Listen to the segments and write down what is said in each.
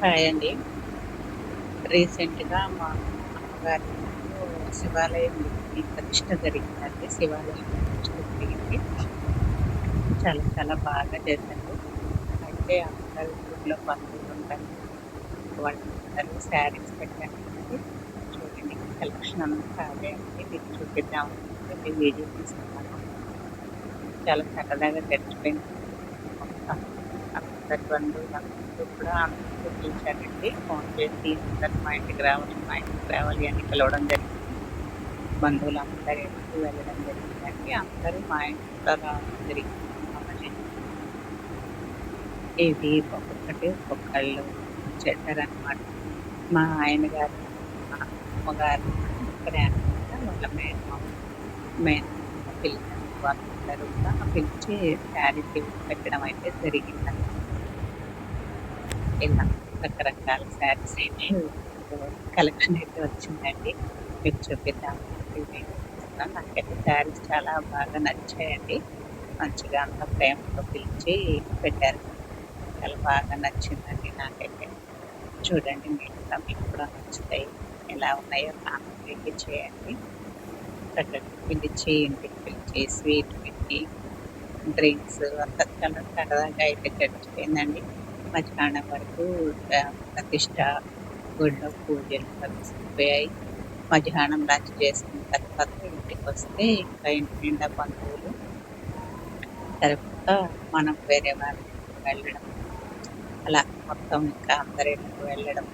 Hi అండి. రీసెంట్‌గా మా అమ్మగారి ఊరిలో శివాలయంకి ప్రతిష్ఠ జరిగిందండి. శివాలయం ప్రతిష్ఠ జరిగింది. చాలా చాలా బాగా చేశారు. అయితే అందరూ ఊర్లో బంధువులుంటారు. వాళ్ళందరూ శారీస్ పెట్టారండి. చూడండి కలెక్షన్ అంతా అదే అండి. మీకు చూపిద్దామని చెప్పి వీడియో తీసుకున్నాను. చాలా సరదాగా గడిచిపోయింది మొత్తం. అందరి బంధువులందరూ కూడా అందరూ పిలిచారండి. ఫోన్ చేసి అందరూ మా ఇంటికి రావాలి, మా ఇంటికి రావాలి అని పిలవడం జరిగింది. బంధువులందరూ ఇంటికి వెళ్ళడం జరిగిందండి. అందరూ మా ఇంట్లో రావడం జరిగింది. అలానే ఇది ఒక్కొక్కటి ఒక్కొక్కళ్ళు చేశారనమాట. మా ఆయన గారు, మా అమ్మగారు, గ్రాండ్ వాళ్ళ మేనమామ పిల్లలు వాళ్ళందరూ కూడా పిలిచి శారీస్ పెట్టడం అయితే జరిగిందండి. ఇలా రకరకాల శారీస్ అయితే కలెక్షన్ అయితే వచ్చిందండి. మీకు చూపిద్దామని చెప్పి నేను తీస్తున్నాను. నాకైతే శారీస్ చాలా బాగా నచ్చాయండి. మంచిగా అంతా ప్రేమతో పిలిచి పెట్టారు. చాలా బాగా నచ్చిందండి నాకైతే. చూడండి మీకు కూడా నచ్చుతాయి. ఎలా ఉన్నాయో కామెంట్ చేయండి. చక్కగా పిలిచి ఇంటికి పిలిచి స్వీట్ పెట్టి డ్రింక్స్ అంతా చాలా సరదాగా అయితే గడిచిపోయిందండి. మధ్యాహ్నం వరకు ప్రతిష్ట, గుడిలో పూజలు ముగిసిపోయాయి. మధ్యాహ్నం లంచ్ చేసుకున్న తర్వాత ఇంటికొస్తే ఇంకా ఇంటి నిండా బంధువులు. తర్వాత మనం వేరే వాళ్ళ ఇంటికి వెళ్ళడం. అలా మొత్తం ఇంకా అందరి ఇంటికి వెళ్ళడం.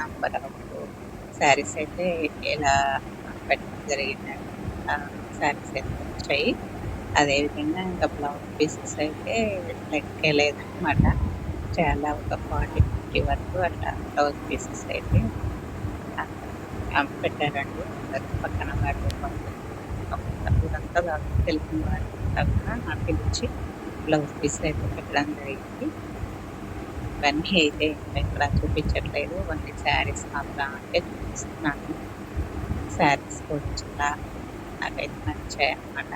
నంబర్ ఆఫ్ శారీస్ అయితే ఇలా పెట్టడం జరిగిందండి. శారీస్ అయితే వచ్చాయి. అదేవిధంగా ఇంకా బ్లౌజ్ పీసెస్ అయితే లెక్కే లేదనమాట. చాలా ఒక 40, 50 వరకు అట్లా బ్లౌజ్ పీసెస్ అయితే పెట్టారండి. అందరూ పక్కన వాళ్ళు ఊరంతా తెలిసిన వాళ్ళంతా కూడా పిలిచి బ్లౌజ్ పీస్ అయితే పెట్టడం జరిగింది. ఇవన్నీ అయితే ఇక్కడ చూపించట్లేదు. ఓన్లీ శారీస్ మాత్రమే చూపిస్తున్నాను. శారీస్ కూడా చాలా నాకైతే నచ్చాయన్నమాట.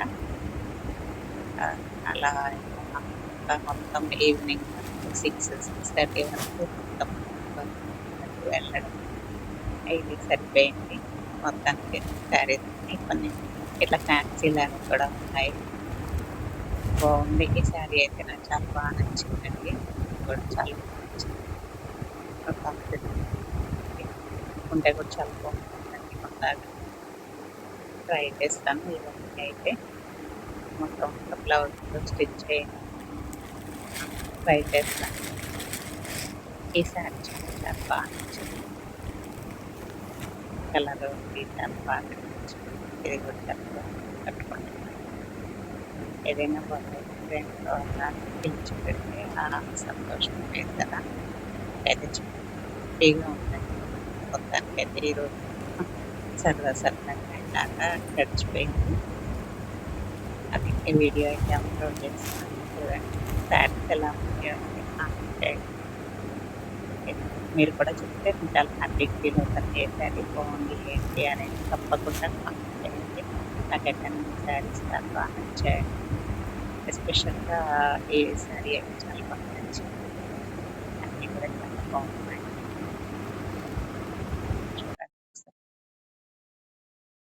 అలా మొత్తం ఈవినింగ్ వరకు 6:30 వరకు మొత్తం వెళ్ళడం ఇది సరిపోయింది. మొత్తానికి శారీస్ కొన్ని ఇట్లా ఫ్యాన్సీలాగా కూడా ఉన్నాయి. బాగుంది. ఈ శారీ అయితే నాకు చాలా బాగా నచ్చిందండి. కూడా చాలా బాగా నచ్చింది. ఉంటే కూడా చాలా బాగుంటుందండి. కొత్తగా ట్రై చేస్తాను. ఇవన్నీ అయితే మొత్తం బ్లౌజ్ స్టిచ్ చేయండి ట్రై చేస్తాను. ఈ శారీ చాలా బాగా నచ్చింది. కలర్ చాలా బాగా నచ్చింది. ఇది కూడా చాలా బాగా కట్టుకుంటున్నాను. ఏదైనా ఫ్రెండ్స్ పిలిచి పెడితే సంతోషం లేదు కదా. అయితే హ్యాపీగా ఉందండి. మొత్తానికైతే ఈరోజు సరదాగా ఇలాగా గడిచిపోయింది. అది ఈ వీడియో అయితే అప్లోడ్ చేస్తున్నాను. చూడండి శారీస్ ఎలా ఉన్నాయో మీరు కూడా చెప్తే నేను చాలా హ్యాపీగా ఫీల్ అవుతాను. ఏ శారీ బాగుంది ఏంటి అనేది తప్పకుండా కామెంట్ చేయండి. నాకైతే శారీస్ చాలా బాగా నచ్చాయి. ఎస్పెషల్గా ఈ శారీ అయితే చాలా బాగా నచ్చింది. అన్నీ కూడా చాలా బాగున్నాయి.